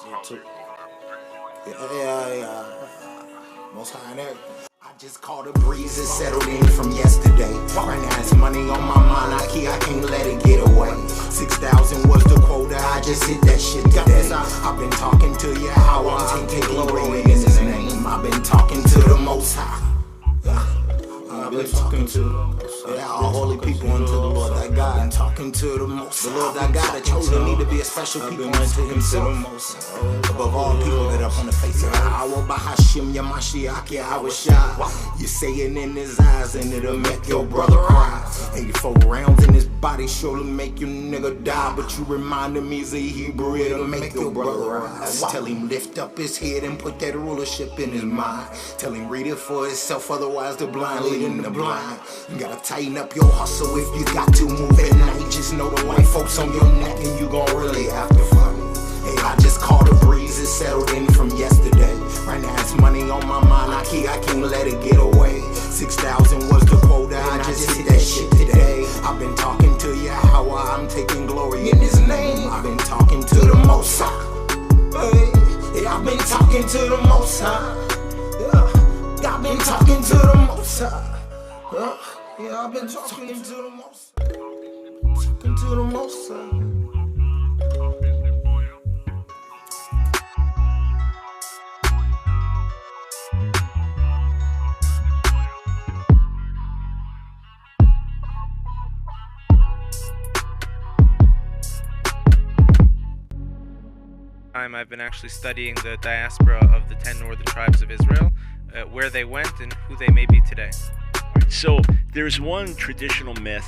Yeah. Most high in there. I just caught a breeze and settled in from yesterday. Right now it's money on my mind, I can't let it get away. 6,000 was the quota, I just hit that shit today. I've been talking to you how I'm taking glory in his name. I've been talking to the Most High. I've been talking to all holy people unto the Lord thy God. Been talking to the Most High. The Lord thy God had chosen me to be a special people unto himself. Above all people that up on the face of the earth. Bahashim Yamashiach Yahweh. You say it in his eyes and it'll make your brother cry. 84 rounds in his body surely make your nigga die. But you reminded me he's a Hebrew, it'll make your brother rise. Tell him lift up his head and put that rulership in his mind. Tell him read it for himself, otherwise the blind leading the blind. You gotta tighten up your hustle if you got to move at night. Just know the white folks on your neck and you gon' really have to fight. Hey, I just caught a breeze and settled in from yesterday. Right now it's money on my mind, I can't let it get away. 6,000 was the quota, I just hit that shit today. I've been talking to you how I'm taking glory in his name. I've been talking to the Most High. Hey, I've been talking to the Most High. Yeah, I've been talking to the Most High. Yeah, I've been talking to the Most High. Talking to the Most High. I've been actually studying the diaspora of the 10 northern tribes of Israel, where they went and who they may be today. Right, so there's one traditional myth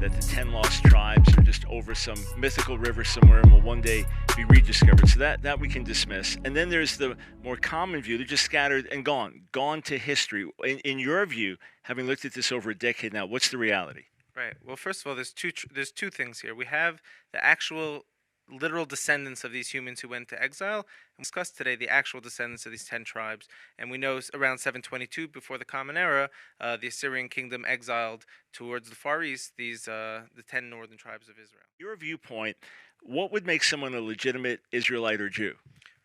that the 10 lost tribes are just over some mythical river somewhere and will one day be rediscovered. So that we can dismiss. And then there's the more common view, they're just scattered and gone to history. In your view, having looked at this over a decade now, what's the reality? Right. Well, first of all, there's two things here. We have the actual literal descendants of these humans who went to exile, and we discussed today the actual descendants of these 10 tribes. And we know around 722 before the Common Era, the Assyrian kingdom exiled towards the Far East the 10 northern tribes of Israel. Your viewpoint, what would make someone a legitimate Israelite or Jew?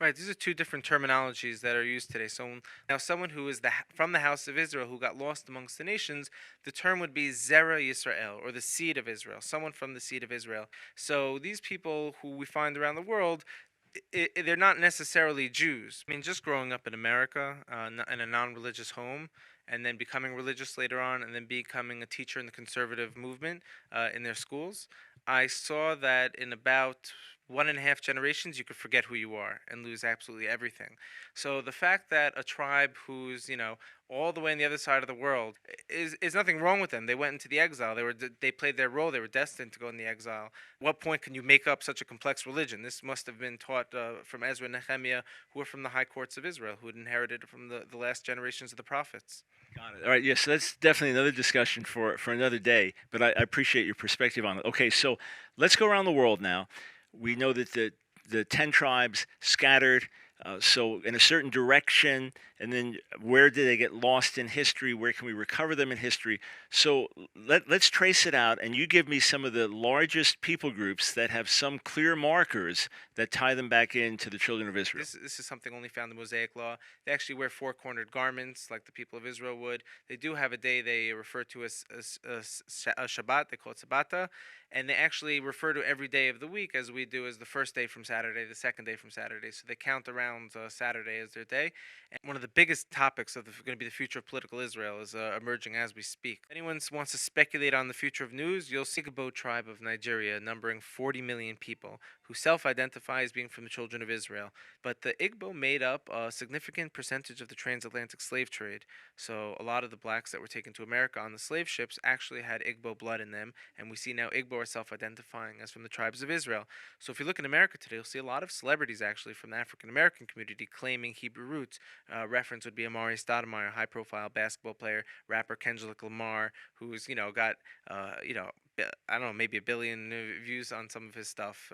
Right, these are two different terminologies that are used today. So now someone who is from the house of Israel who got lost amongst the nations, the term would be Zera Yisrael, or the seed of Israel, someone from the seed of Israel. So these people who we find around the world, they're not necessarily Jews. I mean, just growing up in America in a non-religious home, and then becoming religious later on, and then becoming a teacher in the conservative movement in their schools, I saw that in about 1.5 generations, you could forget who you are and lose absolutely everything. So the fact that a tribe who's, all the way on the other side of the world is nothing wrong with them. They went into the exile. They played their role. They were destined to go in the exile. At what point can you make up such a complex religion? This must have been taught from Ezra and Nehemiah, who were from the high courts of Israel, who had inherited it from the last generations of the prophets. Got it. All right. Yes, so that's definitely another discussion for another day. But I appreciate your perspective on it. Okay, so let's go around the world now. We know that the 10 tribes scattered, so in a certain direction, and then where did they get lost in history? Where can we recover them in history? So let's trace it out, and you give me some of the largest people groups that have some clear markers that tie them back into the children of Israel. This is something only found in the Mosaic Law. They actually wear four-cornered garments like the people of Israel would. They do have a day they refer to as a Shabbat. They call it Sabbata. And they actually refer to every day of the week, as we do, as the first day from Saturday, the second day from Saturday. So they count around Saturday as their day. And one of the biggest topics of going to be the future of political Israel is emerging as we speak. If anyone wants to speculate on the future of news, you'll see the Igbo tribe of Nigeria, numbering 40 million people, who self-identify as being from the children of Israel. But the Igbo made up a significant percentage of the transatlantic slave trade. So a lot of the blacks that were taken to America on the slave ships actually had Igbo blood in them, and we see now Igbo are self-identifying as from the tribes of Israel. So if you look in America today, you'll see a lot of celebrities actually from the African-American community claiming Hebrew roots. Reference would be Amari Stoudemire, high-profile basketball player, rapper Kendrick Lamar, who's got I don't know, maybe 1 billion views on some of his stuff.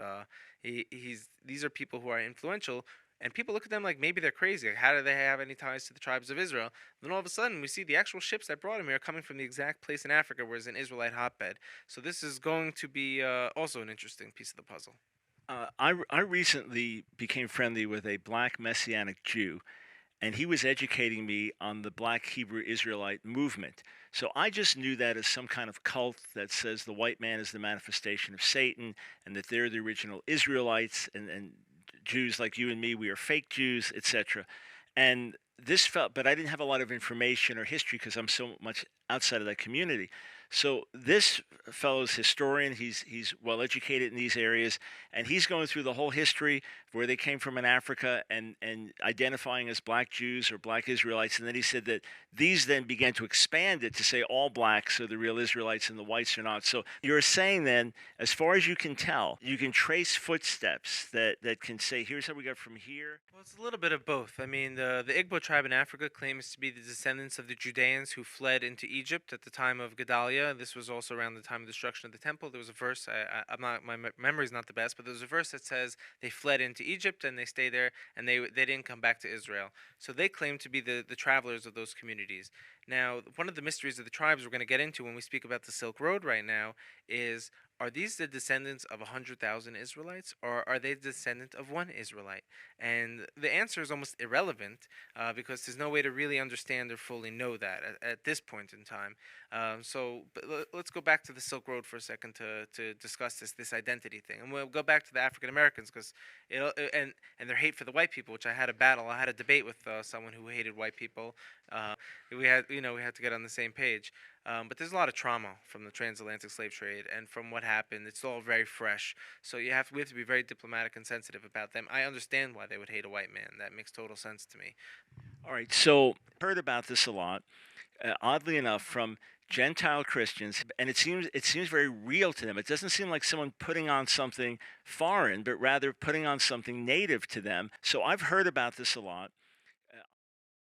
These are people who are influential. And people look at them like maybe they're crazy. Like, how do they have any ties to the tribes of Israel? Then all of a sudden, we see the actual ships that brought him here are coming from the exact place in Africa where it's an Israelite hotbed. So this is going to be also an interesting piece of the puzzle. I recently became friendly with a black Messianic Jew, and he was educating me on the black Hebrew Israelite movement. So I just knew that as some kind of cult that says the white man is the manifestation of Satan and that they're the original Israelites, and Jews like you and me, we are fake Jews, etc. And this felt, but I didn't have a lot of information or history because I'm so much outside of that community. So this fellow's historian. He's well educated in these areas, and he's going through the whole history where they came from in Africa and identifying as black Jews or black Israelites. And then he said that these then began to expand it to say all blacks are the real Israelites and the whites are not. So you're saying then, as far as you can tell, you can trace footsteps that can say, here's how we got from here. Well, it's a little bit of both. I mean, the Igbo tribe in Africa claims to be the descendants of the Judeans who fled into Egypt at the time of Gedaliah. This was also around the time of destruction of the temple. There was a verse. I'm not. Memory's not the best, but there's a verse that says they fled into Egypt and they stayed there and they didn't come back to Israel. So they claim to be the travelers of those communities. Now, one of the mysteries of the tribes we're going to get into when we speak about the Silk Road right now is, are these the descendants of 100,000 Israelites, or are they the descendant of one Israelite? And the answer is almost irrelevant because there's no way to really understand or fully know that at this point in time. Let's go back to the Silk Road for a second to discuss this identity thing, and we'll go back to the African Americans because and their hate for the white people, which I had a debate with someone who hated white people. We had to get on the same page. But there's a lot of trauma from the transatlantic slave trade and from what happened. It's all very fresh. So we have to be very diplomatic and sensitive about them. I understand why they would hate a white man. That makes total sense to me. All right, so heard about this a lot. Oddly enough, from Gentile Christians, and it seems very real to them. It doesn't seem like someone putting on something foreign, but rather putting on something native to them. So I've heard about this a lot.